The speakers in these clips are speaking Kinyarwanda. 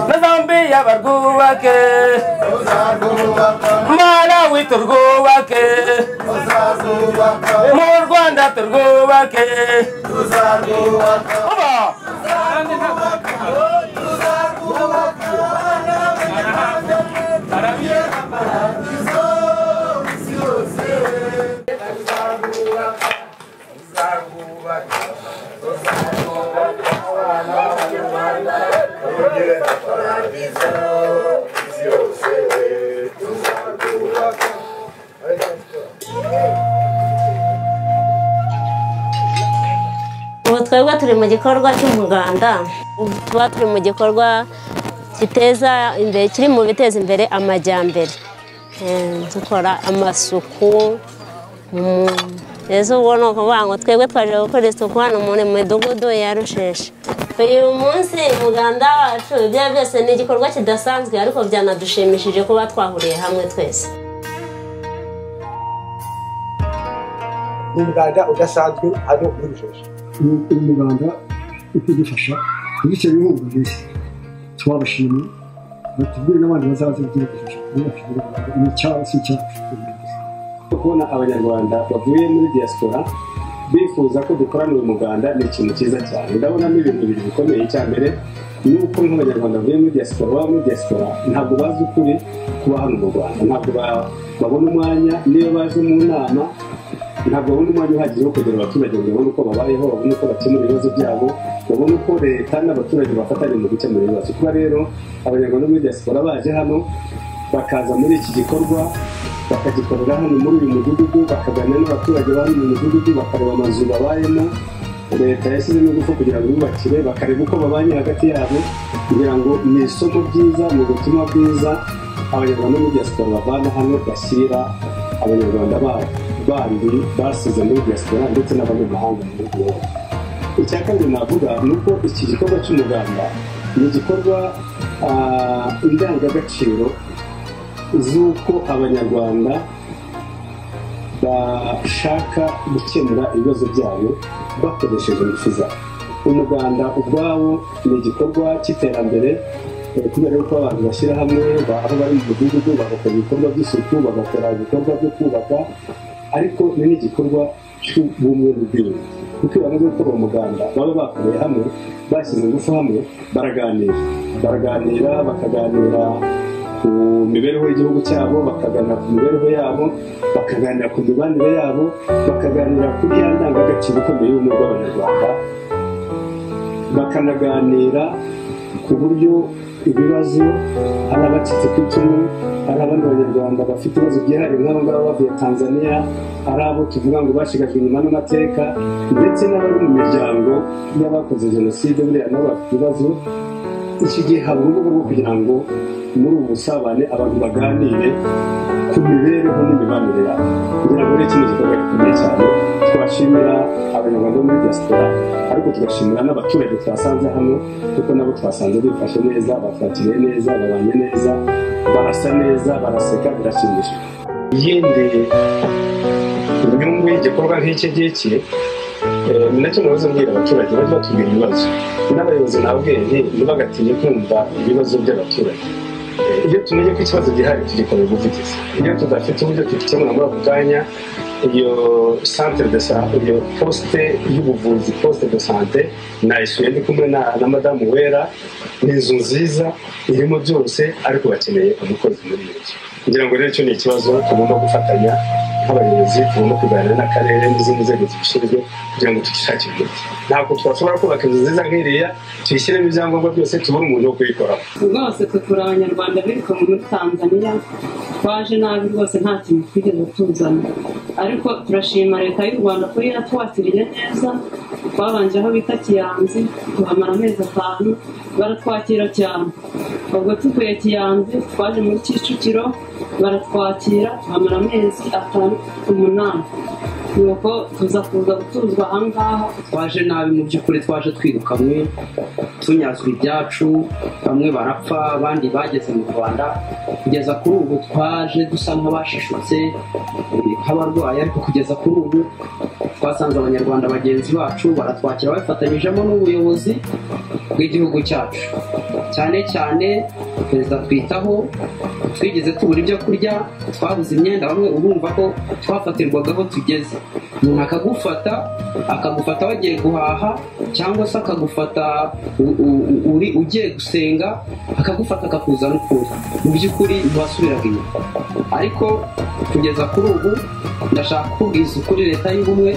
na Zambia barwubake Malawi turwubake mu Rwanda turwubake twebwe turi mu gikorwa cy'umuganda tuba turi mu gikorwa kiteza imbere kiri mu biteza imbere amajyambere dukora amasuku ezo ubona ukuvuga ngo twebwe twaje gukora isuku hano mu midugudu ya Rusheshe uyu munsi umuganda wacu ibyo byose ni igikorwa kidasanzwe ariko byanadushimishije kuba twahuriye hamwe twese umuganda udasanzwe hano muri Rusheshe umuganda ukudufasha ibice bihumbi byinshi twabashimiye batubwire n'abandi bazaza kudufasha ni cyangwa kubona abanyarwanda bavuye muri diaspora bifuza ko dukorana uyu muganda ni ikintu cyiza cyane ndabonamo ibintu bibiri bikomeye cya mbere ni uko nk'abanyarwanda bavuye muri diaspora baba muri diaspora ntabwo bazi ukuri kuba hano mu Rwanda ntabwo babona umwanya niyo baje mu nama ntabwo babona umwanya uhagije wo kugera abaturage ngo babone uko babayeho babone uko bakemura ibibazo byabo babone uko leta n'abaturage bafatanya mu gukemura ibibazo kuba rero abanyarwanda muri diaspora baje hano bakaza muri iki gikorwa bakagikorera hano muri uyu mudugudu bakaganira n'abaturage bari mu mudugudu bakareba amazu babayemo leta yashyizemo ingufu kugira ngo bubakire bakareba uko babanye hagati yabo kugira ngo ni isomo ryiza ni ubutumwa bwiza abanyarwanda muri diaspora bavana hano bashyira abanyarwanda bandi basize muri diaspora ndetse n'abanyamahanga mu gihugu. Icya kabiri navuga ni uko iki gikorwa cy'umuganda ni igikorwa indangagaciro z'uko abanyarwanda bashaka gukemura ibibazo byabo bakoresheje ingufu zabo. Umuganda ubwawo ni igikorwa cy'iterambere kubera yuko abantu bashyira hamwe aho bari mu mudugudu bagakora ibikorwa by'isuku bagakora ibikorwa byo kubaka ariko ni n'igikorwa cy'ubumwe n'ubwiyunge kuko iyo bamaze gukora umuganda baba bakoreye hamwe bashyize ingufu hamwe baraganira bakaganira ku mibereho y'igihugu cyabo bakaganira ku mibereho yabo bakaganira ku mibanire yabo bakaganira kuri ya ndangagaciro ikomeye y'ubumwe bw'abanyarwanda bakanaganira ku buryo ibibazo hari abacitse ku icumu hari abandi banyarwanda bafite ibibazo byihariye nk'abo ngabo bavuye Tanzania hari abo tuvuga ngo bashigajwe inyuma n'amateka ndetse n'abari mu miryango y'abakoze jenoside buriya nabo bafite ibibazo. Iki gihe haba urubuga rwo kugira ngo muri ubu busabane abantu baganire ku mibereho n'imibanire yabo kugira ngo iki ni igikorwa gikomeye cyane. Twashimira abanyarwanda muri diaspora ariko tugashimira n'abaturage twasanze hano kuko nabo twasanze bifashe neza batwakiriye neza babanye neza barasa neza baraseka birashimishije. Yindi inyungu y'igikorwa nk'iki ngiki ni nacyo nahoze mbwira abaturage bajya batubwira ibibazo n'abayobozi nababwiye ntibagatinye kumva ibibazo by'abaturage. Iyo tumenye ko ikibazo gihari tugikorera ubuvugizi iyo tudafite uburyo tugikemura muri ako kanya iyo centre de santé iyo poste y'ubuvuzi poste de santé nayisuye ndi kumwe na madamu Wera ni inzu nziza irimo byose ariko bakeneye umukozi muri iyo nzu kugira ngo rero icyo ni ikibazo tugomba gufatanya nk'abayobozi tugomba kuganira n'akarere n'izindi nzego zibishinzwe kugira ngo tugishakire umuti. Ntabwo twashobora kubaka inzu nziza nk'iriya tuyishyiremo ibyangombwa byose tubone umuntu wo kuyikoraho. Rwose twe turi abanyarwanda biruka muri Tanzania twaje nabi rwose nta kintu twigeze tuzana ariko turashima leta y'u Rwanda ko yatwakiriye neza. Twabanje aho bita Kiyanzi tuhamara amezi 5 baratwakira cyane ubwo tuvuye Kiyanzi twaje muri Kicukiro baratwakira tuhamara amezi 8 nuko tuza gutuzwa ahangaha. Twaje nabi mu by'ukuri twaje twirukamwe tunyazwa ibyacu bamwe barapfa abandi bageze mu Rwanda kugeza kuri ubu twaje dusa nk'abashishutse nk'abarwayi ariko kugeza kuri ubu twasanze abanyarwanda bagenzi bacu baratwakira bafatanyijemo n'ubuyobozi bw'igihugu cyacu. Cyane cyane perezida twitaho, twigeze tubura ibyo kurya, twabuze imyenda, bamwe urumva ko twafatirwaga aho tugeze. Umuntu akagufata wagiye guhaha, cyangwa se akagufata ugiye gusenga, akagufata akakuzana ukuri. Mu by'ukuri ntiwasubiraga inyuma. Ariko kugeza kuri ubu ndashaka kubwiza ukuri leta y'ubumwe,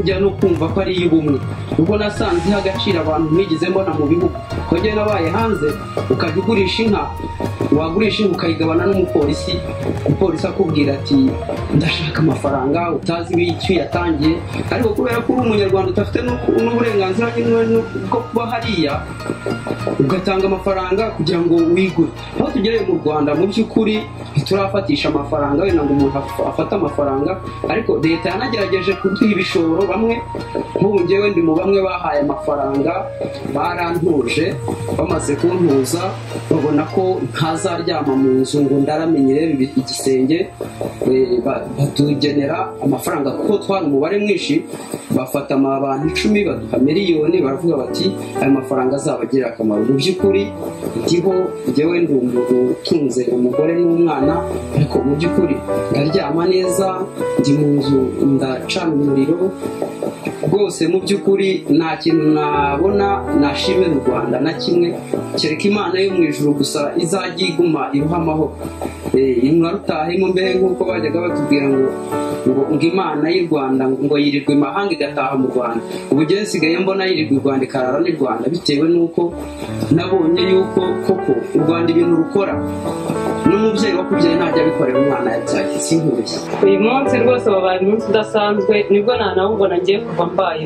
njya no kumva ko ari iy'ubumwe, ubwo nasanze iha agaciro abantu nigeze mbona mu bihugu. Ko njye nabaye hanze, ukajya ugurisha inka, wagurisha inka ukayigabana n'umupolisi, umupolisi akubwira ati ndashaka amafaranga, utazi icyo yatangiye. Ariko kubera ko uri umunyarwanda udafite n'uburenganzira bwo kuba hariya, ugatanga amafaranga kugira ngo wigure. Aho tugereye mu Rwanda mu by'ukuri ntiturafatisha amafaranga, wenda ngo umuntu afate amafaranga, ariko leta yanagerageje kuduha ibishoro. Bamwe nk'ubu njyewe ndi mu bamwe bahaye amafaranga, barantuje, bamaze kuntuza babona ko ntazaryama mu nzu ngo ndaramenyere igisenge, batugenera amafaranga kuko twari umubare mwinshi, bafata abantu 10 baduha miliyoni, baravuga bati aya mafaranga azabagirira akamaro. Mu by'ukuri ndiho njyewe ndi umuntu utunze umugore n'umwana, ariko mu by'ukuri ndaryama neza, ndi mu nzu ndacana umuriro rwose. Mu by'ukuri nta kintu nabona nashimira u Rwanda na kimwe, kereka Imana yo mu ijuru gusa izajya iguma iruha amahoro. Mwarutahemo mbere nk'uko bajyaga batubwira ngo Imana y'u Rwanda ngo yirirwa imahanga igataha mu Rwanda. Ubu njyewe nsigaye mbona yirirwa i Rwanda ikarara n'u Rwanda, bitewe n'uko nabonye yuko koko u Rwanda ibintu rukora n'umubyeyi wakubyaye ntajya abikorera umwana yabyaye. Sinkurushye uyu munsi rwose wabaye umunsi udasanzwe, nibwo nanawubona ngiye kuva mbaye.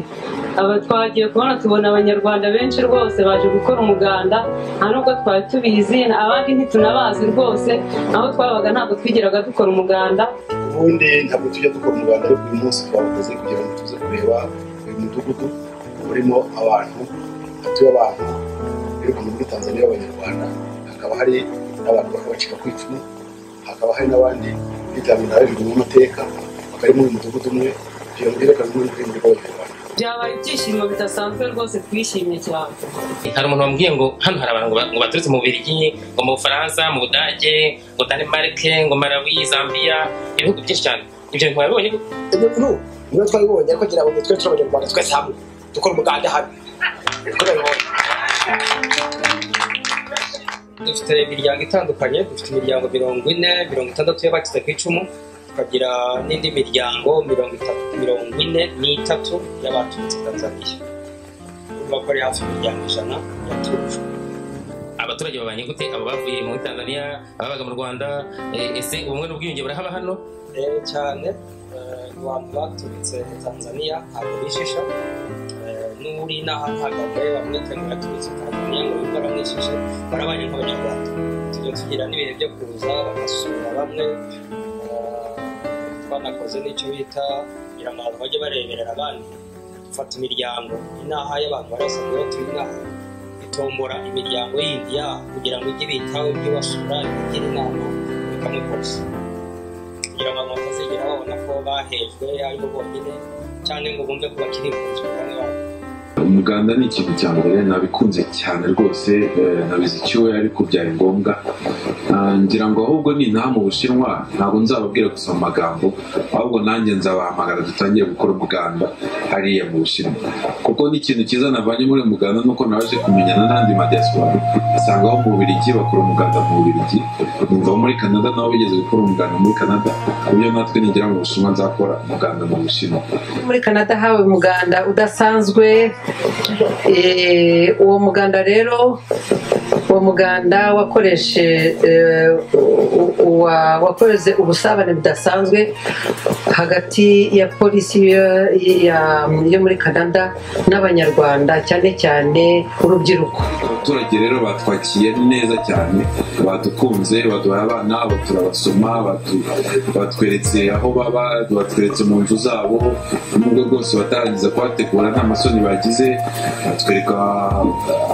Aba twagiye tubona abanyarwanda benshi rwose baje gukora umuganda, nta nubwo twari tubizi, abandi ntitunabazi rwose. Aho twabaga ntabwo twigeraga dukora umuganda. Ubundi ntabwo tujya dukora umuganda, ariko uyu munsi twabukoze kugira ngo tuze kureba uyu mudugudu urimo abantu batuye abantu biruka muri Tanzania b'abanyarwanda. Hakaba hari n'abantu bakabacika ku icumu, hakaba hari n'abandi bitabira ibintu by'amateka, bakari muri mudugudu umwe kugira ngo berekane muri rw'abanyarwanda. Byabaye ibyishimo bidasanzwe rwose, twishimye cyane. Hari umuntu wambwiye ngo hano hari abantu ngo baturutse mu Bubiligi, ngo mu Bufaransa, mu Budage, ngo Denmark, ngo Malawi, Zambia, ibihugu byinshi cyane. Ibyo bintu wabibonye? Niyo twabibonye, ariko ngira ngo twe turi abanyarwanda twese hamwe dukora umuganda hano. Dufite imiryango itandukanye, dufite imiryango 40, 60 y'abacitse ku icumu, tukagira n'indi miryango 43 y'abaturutse Tanzania. Urumva ko ari hafi imiryango 100 yatujwe. Abaturage babanye gute? Abo bavuye muri Tanzania, ababaga mu Rwanda, ese ubumwe n'ubwiyunge burahaba hano? Cyane abantu baturutse Tanzania ntabwo bishisha, n'uri n'aha ntabwo bamwe kandi baturutse Tanzania ngo bikora mwishishe, barabanye nk'abanyarwanda. Tujya tugira n'ibihe byo kuza bagasura bamwe, twanakoze n'icyo bita kugira ngo abantu bajye bareberera abandi. Dufata imiryango inaha y'abantu barasanzwe batuye inaha, itombora imiryango yindi yaha kugira ngo ijye bitaho ibyo basura, ibigire inama muri kamwe kose, kugira ngo abantu batazigera babona ko bahejwe aribo bonyine, cyangwa ngo bumve ko bakiri impunzi bamwe babo. Umuganda ni ikintu cya mbere nabikunze cyane rwose, nabize icyuya ariko byari ngombwa. Ngira ngo ahubwo ni nta mu Bushinwa ntabwo nzababwira gusa mu magambo, ahubwo nanjye nzabahamagara dutangire gukora umuganda hariya mu Bushinwa, kuko ni ikintu cyiza navanye muri umuganda nuko naje kumenyana n'andi madiaspora. Asanga aho mu Bubiligi bakora umuganda mu Bubiligi, numva muri Canada nabo bigeze gukora umuganda muri Canada, ku buryo natwe nigera mu Bushinwa nzakora umuganda mu Bushinwa. Muri Canada hawe umuganda udasanzwe. Uwo muganda rero, uwo muganda wakoresheje ubusabane budasanzwe hagati ya polisi yo muri Canada n'abanyarwanda, cyane cyane urubyiruko. Abaturage rero batwakiye neza cyane, badukunze, baduhaye abana, turabasoma, batweretse aho baba, batweretse mu nzu zabo, nubwo rwose batarangiza kuhategura nta masoni bagize, batwereka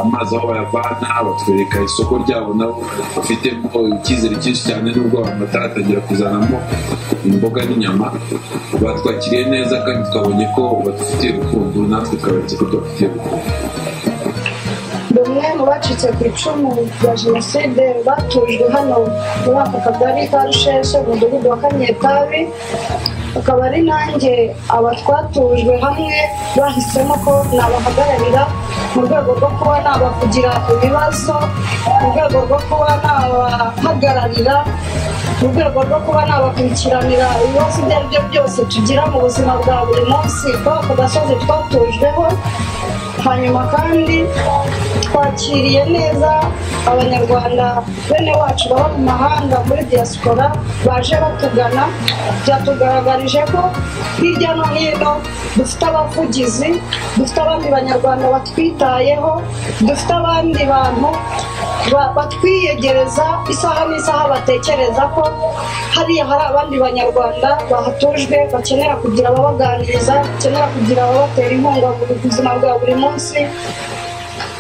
amazi aho bayavana, batwereka isoko ryabo nabo bafitemo icyizere cyinshi cyane, nubwo abantu bataratangira kuzanamo imboga n'inyama. Batwakiriye neza kandi twabonye ko badufitiye urukundo, natwe twaberetse ko tubafitiye urukundo. ndi umwe mu bacitse ku icumu rya jenoside batujwe hano muri aka kagari ka Rusheshe mu mudugudu wa Kanyetabi, akaba ari nanjye aba twatujwe hamwe bahisemo ko nabahagararira mu rwego rwo kuba nabavugira ibibazo, mu rwego rwo kuba nabahagararira, mu rwego rwo kuba nabakurikiranira ibibazo ibyo ari byo byose tugira mu buzima bwa buri munsi kuri ako gasozi twatujweho. Hanyuma kandi twakiriye neza abanyarwanda bene wacu baba mu mahanga muri diaspora baje batugana, byatugaragarije ko hirya no hino dufite abavugizi, dufite abandi banyarwanda batwitayeho, dufite abandi bantu batwiyegereza isaha n'isaha, batekereza ko hariya hari abandi banyarwanda bahatujwe bakenera kugira ababaganiriza, bakenera kugira ababatera inkunga mu buzima bwa buri munsi.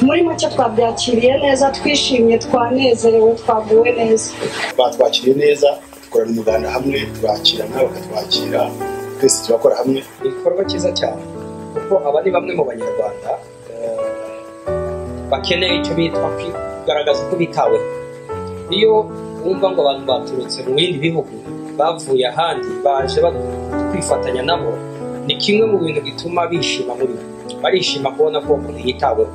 Muri make twabyakiriye neza, twishimye, twanezerewe, twaguwe neza. Batwakiriye neza, dukorana umuganda hamwe, turakirana bakatwakira, twese turakora hamwe. Igikorwa cyiza cyane kuko aba ni bamwe mu banyarwanda bakeneye icyo bitwa kugaragaza ko bitaweho. Iyo wumva ngo abantu baturutse mu bindi bihugu bavuye ahandi baje kwifatanya nabo, ni kimwe mu bintu bituma bishima muri bo, barishima kubona ko umuntu yitaweho.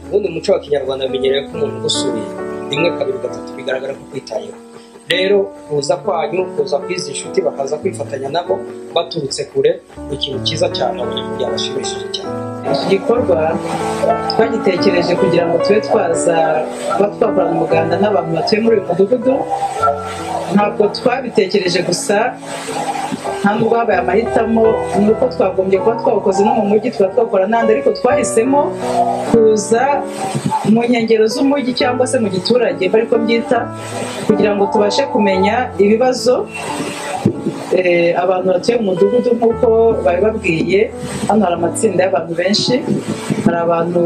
Ubundi umuco wa kinyarwanda bimenyereye ko umuntu ugusuye rimwe kabiri gatatu bigaragara ko kwitayeho. Rero kuza kwanyu, kuza kwiza inshuti bakaza kwifatanya nabo baturutse kure, ni ikintu cyiza cyane abanyamuryango bashimishije cyane. Iki gikorwa twagitekereje kugira ngo tube twaza kuba twakorana umuganda n'abantu batuye muri uyu mudugudu. Ntabwo twabitekereje gusa, nta nubwo habaye amahitamo, ni uko twagombye kuba twabukoze no mu mujyi twakora n'ahandi, ariko twahisemo kuza mu nkengero z'umujyi cyangwa se mu giturage ariko mbyita, kugira ngo tubashe kumenya ibibazo abantu batuye mu mudugudu. Nk'uko babibabwiye, hano hari amatsinda y'abantu benshi, hari abantu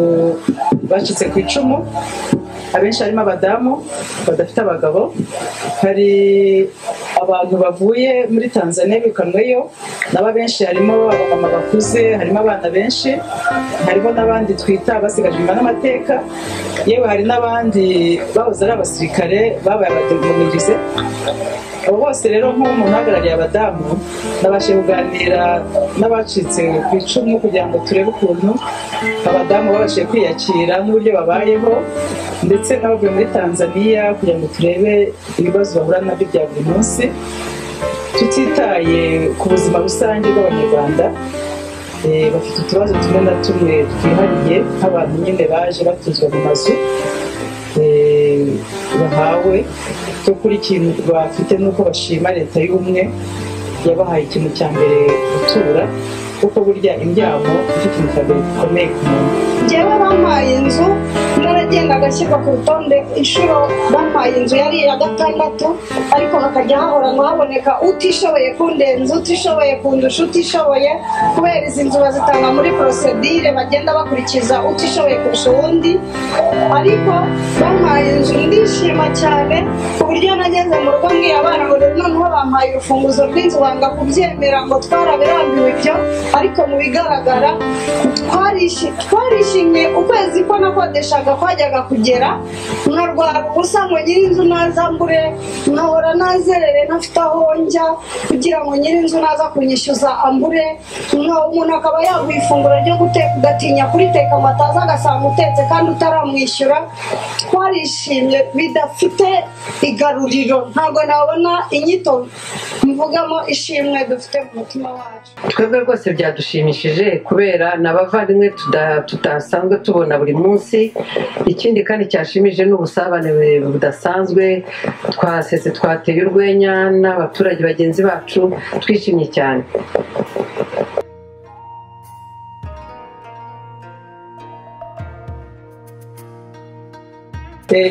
bacitse ku icumu, abenshi harimo abadamu badafite abagabo, hari abantu bavuye muri Tanzania birukanweyo nabo benshi, harimo abamama bakuze, harimo abana benshi, harimo n'abandi twita basigaje inyuma n'amateka, yewe hari n'abandi bahoze ari abasirikare babaye abademobilize. Abo bose rero nk'umuntu uhagarariye abadamu, nabashe kuganira n'abacitse ku icumu kugira ngo turebe ukuntu abadamu babashije kwiyakira n'uburyo babayeho, ndetse n'abavuye muri Tanzania kugira ngo turebe ibibazo bahura nabyo bya buri munsi, tutitaye ku buzima rusange bw'abanyarwanda. Bafite utubazo tumwe na tumwe twihariye, nk'abantu nyine baje batuzwa mu mazu bahawe cyo kuri ikintu bafite, n'uko bashima leta y'ubumwe yabahaye ikintu cya mbere gutura, kuko burya indyamo ifite ikintu cya mbere gikomeye ku muntu. Njyewe bampaye inzu, naragenda agashyirwa ku rutonde inshuro bampaye inzu yari iya 6, ariko hakajya hahora ngo haboneka utishoboye kundenza, utishoboye kundusha, utishoboye, kubera izi nzu bazitanga muri procedure bagenda bakurikiza utishoboye kurusha uwundi. Ariko bampaye inzu ndishima cyane, ku buryo nageze mu rugo mbwiye abana ngo noneho bampaye urufunguzo rw'inzu, banga kubyemera ngo twarabirambiwe ibyo, ariko mu bigaragara twarishimye. Ukwezi ko nakodeshaga kwajyaga kugera, nkarwara ubusa ngo nyir'inzu nazambure, nkahora nazerere ntafite aho njya kugira ngo nyir'inzu naza kunyishyuza ambure. Umuntu akaba yaguha ifunguro ryo guteka ugatinya kuriteka ngo ataza agasanga utetse kandi utaramwishyura. Twarishimye bidafite igaruriro, ntabwo nabona inyito mvugamo ishimwe dufite mu mutima wacu. Twebwe rwose byadushimishije kubera n'abavandimwe tutasanzwe tubona buri munsi. Ikindi kandi cyashimije n'ubusabane budasanzwe, twasetse, twateye urwenya n'abaturage bagenzi bacu, twishimye cyane.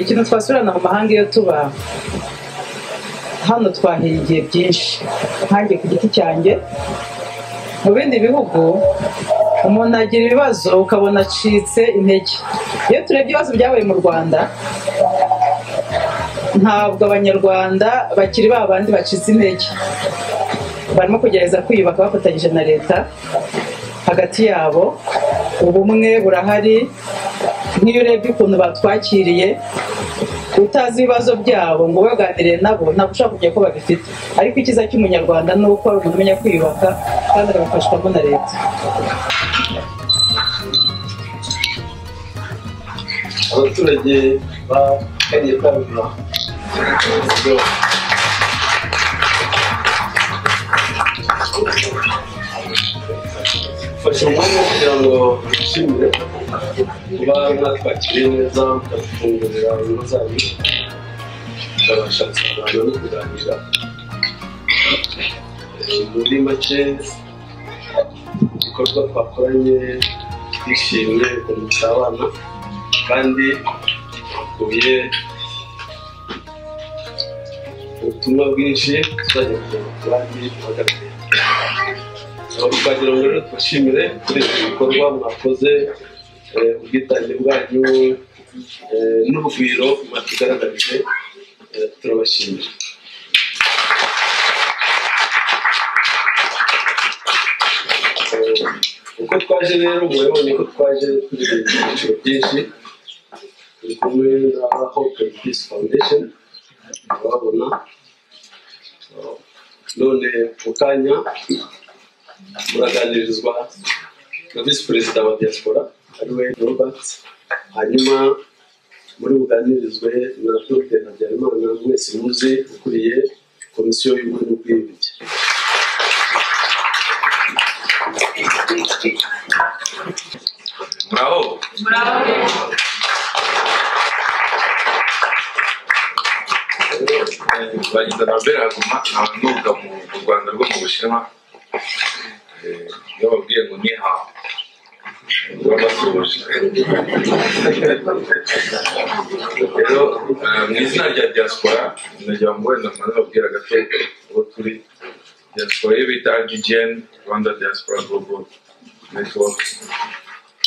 Ikintu twasurana mu mahanga iyo tuba hano, twahigiye byinshi. Nkanjye ku giti cyanjye, mu bindi bihugu umuntu agira ibibazo ukabona acitse intege. Iyo turebye ibibazo byabaye mu Rwanda, ntabwo abanyarwanda bakiri ba bandi bacitse intege, barimo kugerageza kwiyubaka bafatanyije na leta hagati yabo. Ubumwe burahari, nk'iyo urebye ukuntu batwakiriye utazi ibibazo byabo ngo baganire nabo ntabwo ushobora kumenya ko babifite, ariko icyiza cy'umunyarwanda ni uko ari umuntu umenya kwiyubaka kandi agafashwamo na leta. Abaturage ba Kariye Karuruma fasha umwanya kugira ngo bishimire kuba mwatwakiriye neza mukadufungurira ingo zanyu tukabasha gusabana no kuganira. Muri make igikorwa twakoranye twishimye ukuntu dusabana kandi tuye ubutumwa bwinshi tuzajya kugeza ku bandi bagatera. Twagira ngo rero tubashimire kuri iki gikorwa mwakoze, ubwitange bwanyu n'urugwiro mwatugaragarije, turabashimira. Uko twaje rero murabonye ko twaje turi mu byiciro byinshi, turi kumwe na Hope and Peace Foundation babona none mu kanya muraganirizwa na visi perezida wa diaspora ariwe Robert, hanyuma muri buganirizwe na Dr. Habyarimana mwese muzi ukuriye komisiyo y'ubumwe n'ubwiyunge. Bravo. Bagenda na Bera Guma nuga mu Rwanda rwo mu Bushinwa, iyo babwiye ngo ni ha urabasubije. Rero mu izina rya diaspora ndagira ngo wenda mbanababwira gato uwo turi. Diaspora iyo bita RDGN, Rwanda Diaspora Global Network,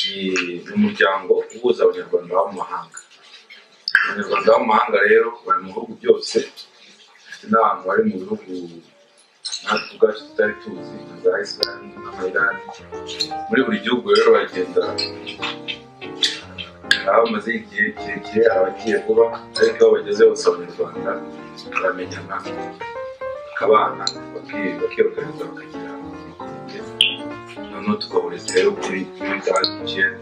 ni umuryango uhuza abanyarwanda baba mu mahanga. Abanyarwanda baba mu mahanga rero bari mu bihugu byose, n'abantu bari mu bihugu natwe ubwacu tutari tuzi, za Iceland n'Amayirani. Muri buri gihugu rero bagenda bamaze igihe kirekire, abagiye kuba, ariko iyo bageze bose abanyarwanda baramenyana, bakabana, bakiyoganiza bakagira amakomite. Noneho tukaburiza rero kuri RDGN,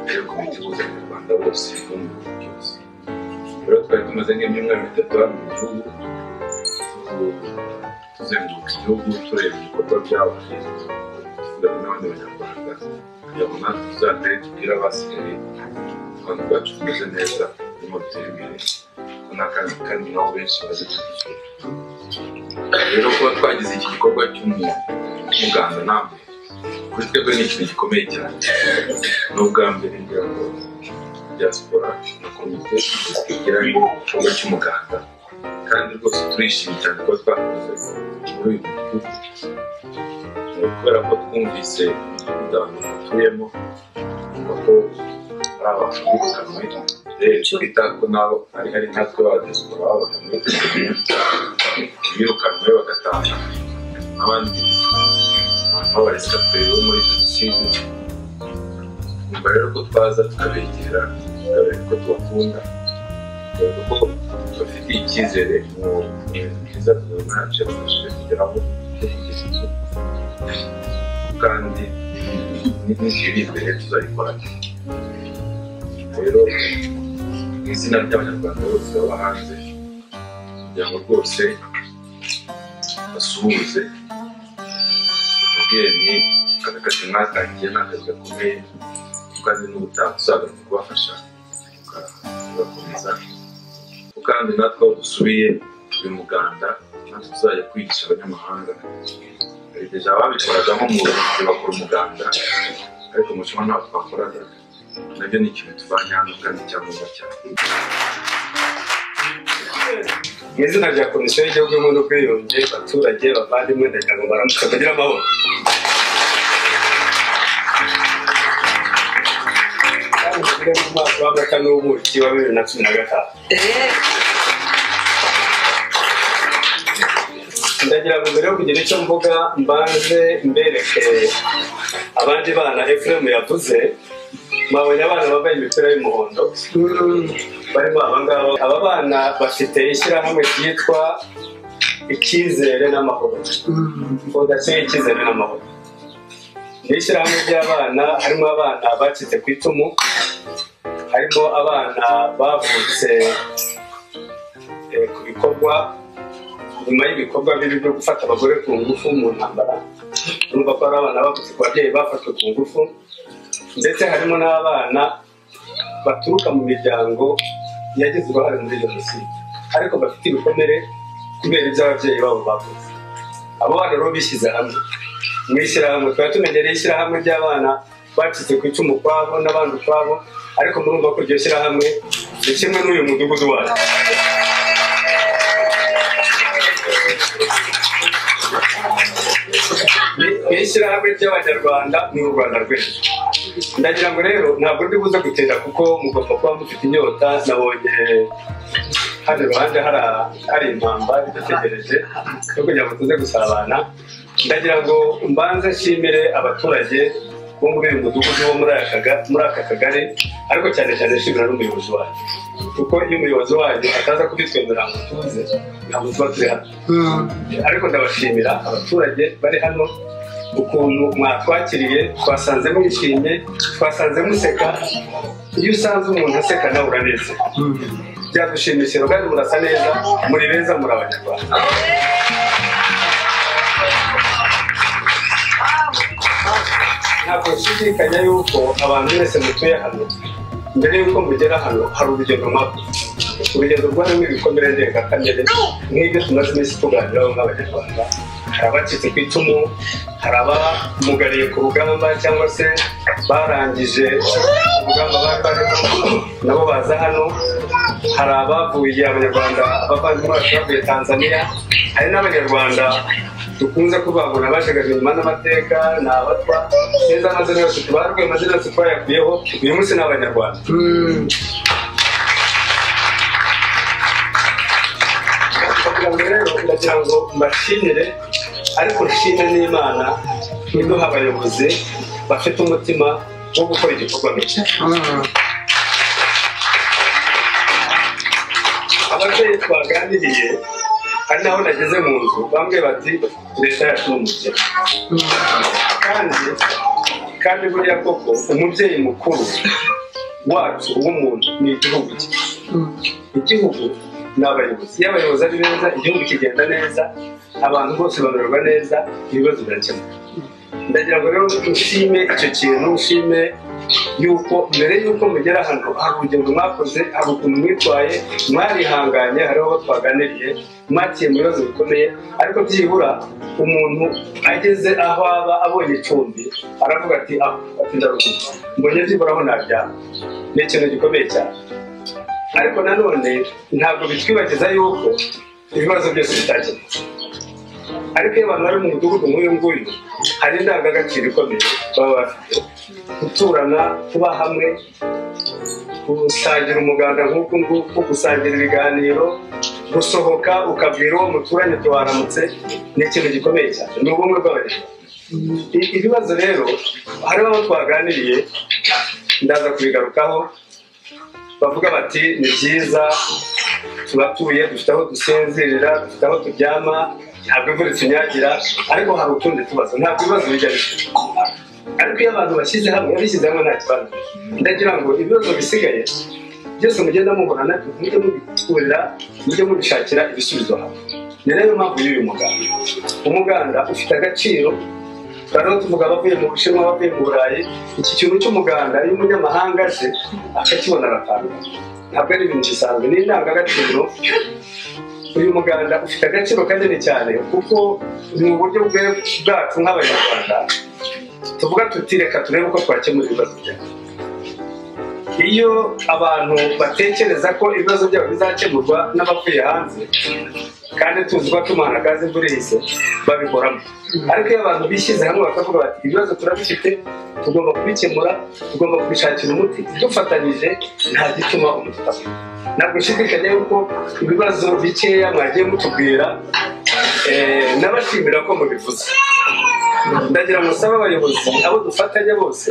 rero komite ihuza abanyarwanda bose bo mu bihugu byose. Rero twari tumaze nk'imyaka 3 hano mu gihugu, tuzenguruka igihugu tureba ibikorwa byabaye, tuvugana n'abandi banyarwanda kugira ngo natwe tuzagere tubwire abasigaye abantu bacu tumeze neza, turimo dutera imbere, kandi nabo benshi bazi kudusura. Rero kuba twagize iki gikorwa cy'umuganda namwe kuri twebwe ni ikintu gikomeye cyane. Ni ubwa mbere ngira ngo diaspora na komite igiranye igikorwa cy'umuganda, kandi rwose turishimye cyane kuba twakoze muri uyu mudugudu, kubera ko twumvise abantu batuyemo ko ari abantu birukanwe. Rero twita ko nabo hari natwe ba diaspora babaga muri birukanwe bagataha, n'abandi abantu b'abarescapés bo muri jenoside. Nyuma rero ko twaza tukabegera, tukabereka ko tubakunda, tukabereka ko bafitiye icyizere mu bintu byiza ntacyo yabafashije kugeraho cyo kugeza igihe, kandi n'igihe iri imbere tuzayikora. Rero mu izina ry'abanyarwanda bose baba hanze, kugira ngo rwose basuhuze, babwire ni aka kazi mwatangiye ni akazi gakomeye, kandi n'ubutaha tuzagaruka kubafasha tugakomeza. Kandi natwe aho dusubiye uyu muganda, natwe tuzajya kwigisha abanyamahanga. Hari deja babikoraga nko mu Burundi bakora umuganda, ariko mu Bushinwa ntabwo twakoraga. Nabyo ni ikintu tuvanye hano kandi cyangombwa cyane. Mu izina rya komisiyo y'igihugu y'ubumwe n'ubwiyunge, abaturage bavandimwe ndagira ngo baramuke bagire amahoro. Kandi tugire mu mwaka w'amata n'ubuki wa 2015. Ndagira ngo mbere yo kugira icyo mvuga mbanze mbereke abandi bana Ephraim yavuze mwabonye abana bambaye imipira y'umuhondo barimo abangaba. Aba bana bafite ishyirahamwe ryitwa icyizere n'amahoro, fondasiyo y'icyizere n'amahoro. Ni ishyirahamwe ry'abana, harimo abana bacitse ku icumu, harimo abana bavutse ku bikorwa nyuma y'ibikorwa bibi byo gufata abagore ku ngufu mu ntambara. Urumva ko ari abana bavutse ku babyeyi bafashwe ku ngufu, ndetse harimo n'abana baturuka mu miryango yagize uruhare muri jenoside ariko bafite ibikomere kubera ibyo ababyeyi babo bakoze. Abo bana rero bishyize hamwe mu ishyirahamwe, twari tumenyereye ishyirahamwe ry'abana bacitse ku icumu kwabo n'abandi ukwabo, ariko murumva ko iryo shyirahamwe ni kimwe n'uyu mudugudu wacu. Ni ishyirahamwe ry'abanyarwanda ni u Rwanda rwose. Ndagira ngo rero ntabwo ndi buze gutera kuko mugomba kuba mufite inyota. Nabonye hano iruhande hari impamba idutegereje yo kugira ngo tuze gusabana. Ndagira ngo mbanze nshimire abaturage bo muri uyu mudugudu wo muri aka kagari, ariko cyane cyane nshimira n'umuyobozi wacu, kuko iyo umuyobozi wanyu ataza kubitwemerera ngo tuze ntabwo tuba turi hano. Ariko ndabashimira abaturage bari hano ukuntu mwatwakiriye, twasanze mwishimye, twasanze museka. Iyo usanze umuntu aseka nawe uraneze, byadushimishije kandi murasa neza, muri beza, muri abanyarwanda. Ntabwo nshidikanya yuko abantu mwese mutuye hano, mbere y'uko mugera hano hari urugendo mwakoze, urugendo rwarimo ibikomere ndengakamere nk'ibyo tumaze iminsi tuganiraho nk'abanyarwanda. Hari abacitse ku icumu, hari abamugariye ku rugamba cyangwa se barangije urugamba bari barimo nabo baza hano, hari abavuye abanyarwanda abavandimwe bacu bavuye Tanzania, hari n'abanyarwanda dukunze kuvuga ngo nabashagaje inyuma n'amateka, ni abatwa neza, amazina yose tubarwe, amazina yose twayakuyeho, uyu munsi ni abanyarwanda. Rero ndagira ngo mbashimire, ariko nshime n'Imana iduha abayobozi bafite umutima wo gukora igikorwa nk'iki. Ababyeyi twaganiriye hari naho nageze mu nzu bambwiye bati leta yacu ni umukene, kandi buriya koko umubyeyi mukuru wacu w'umuntu ni igihugu cye. Igihugu ni abayobozi, iyo abayobozi ari beza igihugu kigenda neza, abantu bose bamererwa neza, ibibazo birakemuka. Ndagira ngo rero ushime icyo kintu, ushime yuko mbere yuko mugera hano hari urugendo mwakoze, hari ukuntu mwitwaye, mwarihanganye, hariho abo twaganiriye, mwakiye mu bibazo bikomeye, ariko byibura umuntu ageze aho aba abonye icumbi aravuga ati ati ndaruhutse, mbonye byibura aho naryama. Ni ikintu gikomeye cyane, ariko nanone ntabwo bitwibagiza yuko ibibazo byose bitakemutse. Ariko iyo abantu bari mu mudugudu nk'uyu nguyu, hari indangagaciro ikomeye baba bafite: guturana, kuba hamwe, gusangira umuganda nk'uku nguku, gusangira ibiganiro, gusohoka ukabwira uwo muturanye tuwaramutse. Ni ikintu gikomeye cyane, ni ubumwe bw'abanyarwanda. Ibibazo rero hariho abo twaganiriye, ndaza kubigarukaho, bavuga bati ni byiza, turatuye, dufite aho dusinzirira, dufite aho turyama, ntabwo imvura itunyagira, ariko hari utundi tubazo. Ntabwo ibibazo bijya bishira, ariko iyo abantu bashyize hamwe nta kibazo. Ndagira ngo ibibazo bisigaye byose mugenda mubona nabyo mujye mubikurira, mujye mubishakira ibisubizo hamwe. Ni nayo mpamvu y'uyu muganda. Umuganda ufite agaciro. Rero tuvuga abavuye mu Bushinwa, abavuye mu Burayi, iki kintu cy'umuganda iyo umunyamahanga aje akakibona aratanga, ntabwo ari ibintu bisanzwe, ni indangagaciro. Uyu muganda ufite agaciro kanini cyane, kuko ni uburyo bwacu nk'abanyarwanda tuvuga tuti reka turebe uko twakemura ibibazo byacu. Iyo abantu batekereza ko ibibazo byabo bizakemurwa n'abavuye hanze, kandi tuzi ko tumana gaze imvura ihise, babikoramo. Ariko iyo abantu bishyize hamwe bakavuga bati ibibazo turabifite, tugomba kubikemura, tugomba kubishakira umuti, dufatanyije nta gituma umuti utapfa. Ntabwo nshidikanya yuko ibibazo bikeya mwagiye mutubwira, nabashimira ko mubivuze. ndagira ngo sabe abayobozi abo dufatanya bose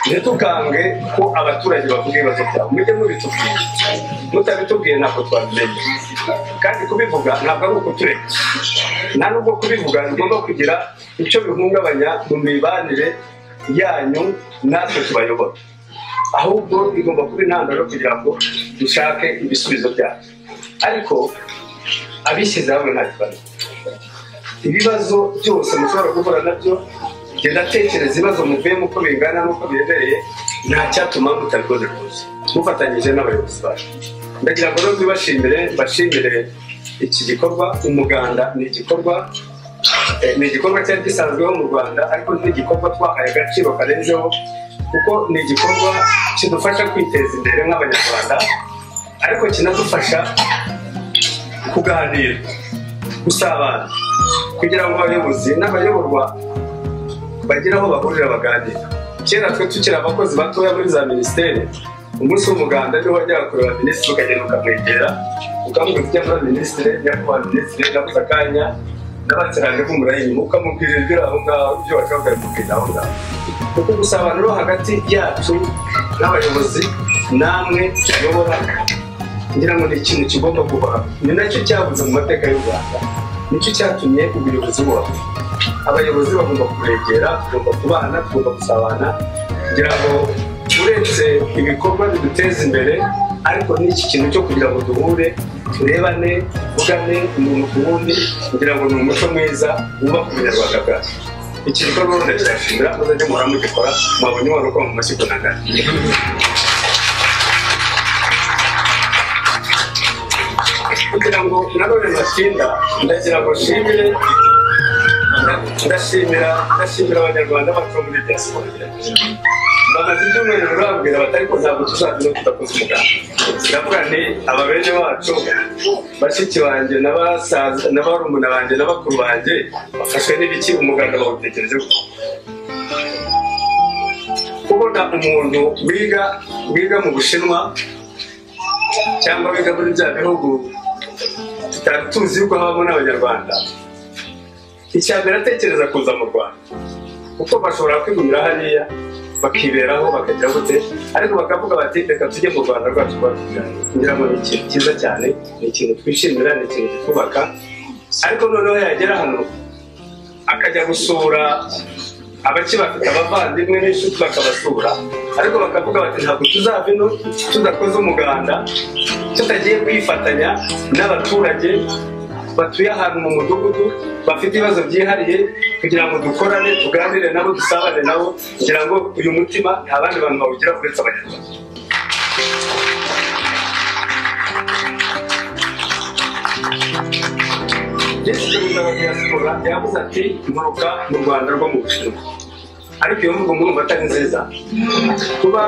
ntitukange ko abaturage bavuga ibibazo byabo, mujye mubitubwira, mutabitubwiye ntabwo twabimenya, kandi kubivuga ntabwo ari ukutureka, nta nubwo kubivuga bigomba kugira icyo bihungabanya mu mibanire yanyu natwe tubayobora, ahubwo igomba kuba intandaro kugira ngo dushake ibisubizo byacu. Ariko abishyize hamwe nta kibazo, ibibazo byose mushobora guhura nabyo, genda tekereza ibibazo muvuyemo uko bingana n'uko biremereye, nta cyatuma mutabikoze rwose mufatanyije n'abayobozi bacu. Ndagira ngo rero bashimire iki gikorwa. Umuganda ni igikorwa cyari gisanzweho mu Rwanda, ariko ni igikorwa twahaye agaciro karenzeho, kuko ni igikorwa kidufasha kwiteza imbere nk'abanyarwanda, ariko kinadufasha kuganira, gusabana, kugira ngo abayobozi n'abayoborwa bagire aho bahurira baganira. Kera twe tukiri abakozi batoya muri za minisiteri, umunsi w'umuganda niho wajyaga kureba minisitiri, ukagenda ukamwegera ukamubwira ujya muri minisitiri, nyakubahwa minisitiri, nabuze akanya n'abaterane b'umurayi inyuma, ukamubwira ibyo aho ngaho, ibyo bashaka kubwira aho ngaho. Kuko gusabana rero hagati yacu n'abayobozi namwe tuyobora, ngira ngo ni ikintu kigomba kubaho. Ni nacyo cyabuze mu mateka y'u Rwanda, nicyo cyatumye ubuyobozi bubaho. Abayobozi bagomba kuregera, tugomba kubana, tugomba gusabana, kugira ngo uretse ibikorwa biduteza imbere, ariko n'iki kintu cyo kugira ngo duhure, turebane, tuvugane umuntu ku wundi, kugira ngo ni umuco mwiza wubaka ubunyarwanda bwacu. Iki gikorwa rero ndakirashimira, muzajye muhora mugikora, mwabonye wari uko mu mashyi kunagana. Kugira ngo nanone batinda, ndagira ngo ndashimira abanyarwanda bacu muri diaspora. Bamaze ibyumweru babwira batari ko ntabwo tuzaza no tudakoze umuganda. Ndavuga nti aba bene wacu, bashiki banjye n'abarumuna banjye n'abakuru banjye bafashwe n'ibiki, umuganda bawutekerejeho. Kubona umuntu wiga mu Bushinwa cyangwa wiga muri bya bihugu tutari tuzi yuko habamo n'abanyarwanda, icya mbere atekereza kuza mu Rwanda, kuko bashobora kwigumira hariya bakiberaho bakagira gute, ariko bakavuga bati reka tujye mu Rwanda rwacu kugira ngo ni ikintu cyiza cyane, ni ikintu twishimira, ni ikintu kitubaka. Ariko noneho yagera hano akajya gusura abakibafite, abavandimwe n'inshuti bakabasura, ariko bakavuga bati ntabwo tuzava ino tudakoze umuganda, tutagiye kwifatanya n'abaturage batuye ahantu mu mudugudu bafite ibibazo byihariye, kugira ngo dukorane, tuganire nabo, dusabane nabo, kugira ngo uyu mutima nta bandi bantu bawugira uretse abanyarwanda. Perezida wa diaspora yavuze ati nturuka mu Rwanda rwo mu Bushinwa, ariko iyo mvugo murumva atari nziza. Kuba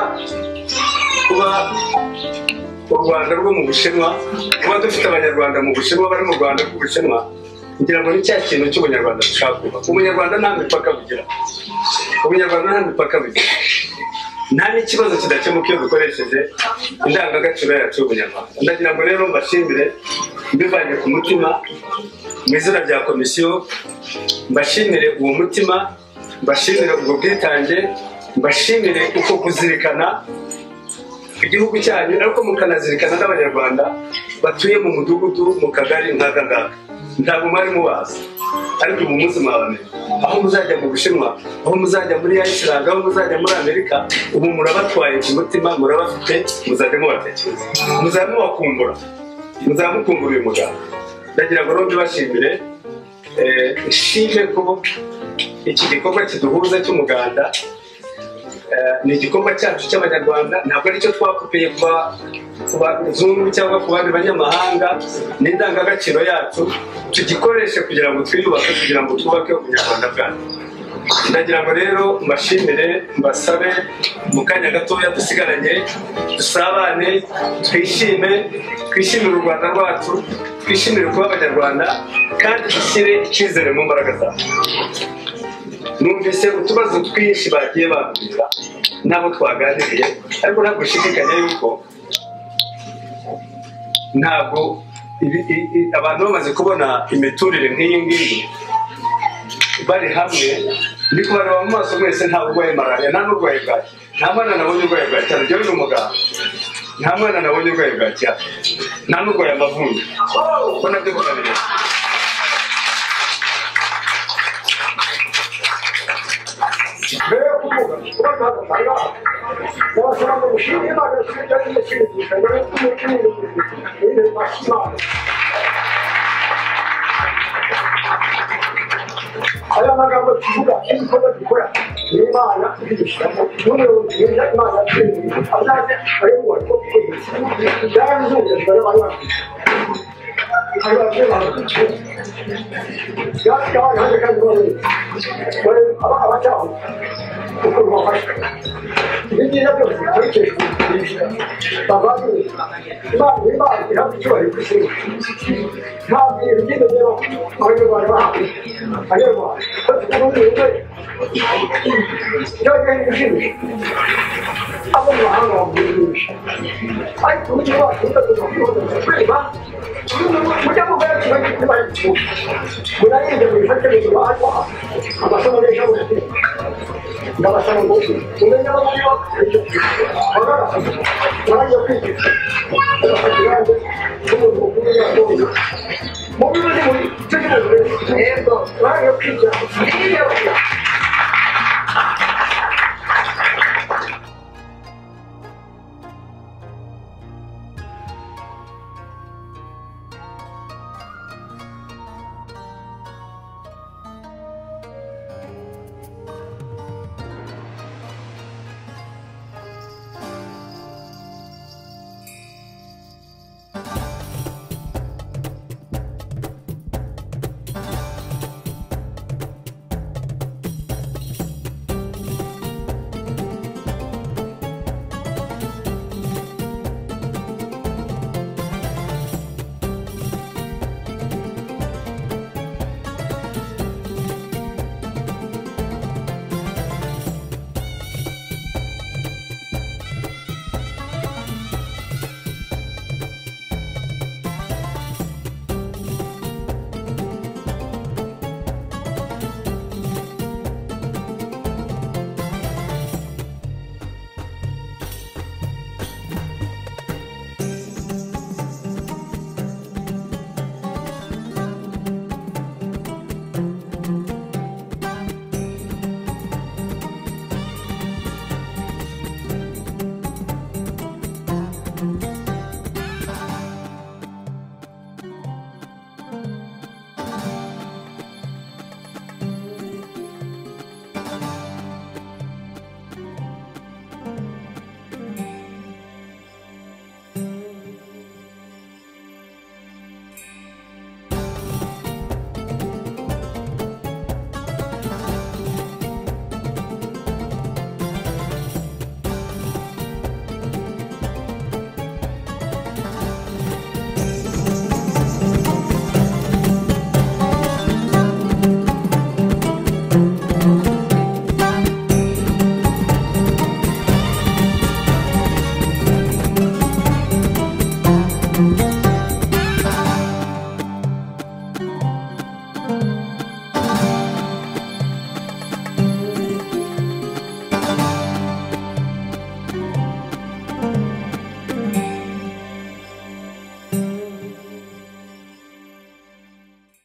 u Rwanda rwo mu Bushinwa, kuba dufite abanyarwanda mu Bushinwa bari mu Rwanda rw'Ubushinwa, ngira ngo ni cya kintu cy'ubunyarwanda dushaka kuba. Ubunyarwanda nta mipaka bugira, ubunyarwanda nta mipaka bugira, nta n'ikibazo kidakemuka iyo dukoresheje indangagaciro yacu y'ubunyarwanda. Ndagira ngo rero mbashimire mbivanye ku mutima mu izina rya komisiyo, mbashimire uwo mutima, mbashimire ubwo bwitange, mbashimire uko kuzirikana igihugu cyanyu, ariko mukanazirikana n'abanyarwanda batuye mu mudugudu, mu kagari nk'aka ngaka. Ntabwo mwari mubazi, ariko ubu munsi mwabamenye. Aho muzajya mu Bushinwa, aho muzajya muri Iceland, aho muzajya muri Amerika, ubu murabatwaye ku mutima, murabafite, muzajya mubatekereza, muzajya mubakumbura, muzajya mukumbura uyu muganda. Ndagira ngo rero bashimire, nshime ko iki gikorwa kiduhuza cy'umuganda ni igikorwa cyacu cy'abanyarwanda, ntabwo aricyo twakopeye ku bazungu cyangwa ku bandi banyamahanga. Ni indangagaciro yacu, tugikoreshe kugira ngo twiyubake, kugira ngo twubake ubunyarwanda bwacu. Ndagira ngo rero mbashimire, mbasabe mu kanya gatoya dusigaranye, dusabane, twishimire u Rwanda rwacu, twishimire kuba abanyarwanda, kandi dushyire icyizere mu mbaraga zacu. Numvise utubazo twinshi bagiye bambwira n'abo twaganiriye, ariko ntabwo ushidikanya yuko ntabwo abantu bamaze kubona imiturire nk'iyi ngiyi bari hamwe, ndi kubareba mu maso mwese nta burwayi malariya nta n'urwaye bwaki nta mwana nabonye urwaye bwaki cyane njyewe ni umuganga nta mwana nabonye urwaye bwaki nta n'urwaye amavunja ko nabyo mukabireba mbere yo kuvuga kuba ntagatanga nabasaba ngo mushime imana y'ikirere n'ikirigisha mbere yo kumukirira ibintu bashimana aya magambo tuvuga ibikorwa dukora ni imana idushyiramo n'umuyobozi mwiza imana yatwinjiye azaze ayobora ko yaranzunga zibara abantu ababyeyi bawe yabaye hanze kandi bari abacyaho uko bibafasha ibi byiza byose babikesha bavandimwe imana ihabwa icyubahiro ku isi ntabwo ibintu byiza rero abanyarwanda bahabwa abanyarwanda bafite ubundi burwayi byongera ibishimisha abo mu mahanga bamugurisha ariko umujyi wacu udatuma kwihoza kureba mujya mu bwaya kiba gituma igihugu murarinde mubifate mu rubanza amasomo n'ejo bundi ndabasaba ngo umenye abo muri bo bagaragaza murajya kwigisha bagafata irange n'umuntu mukuru y'abakobwa mu bibazo muri cyo gihugu yego murajya kwigisha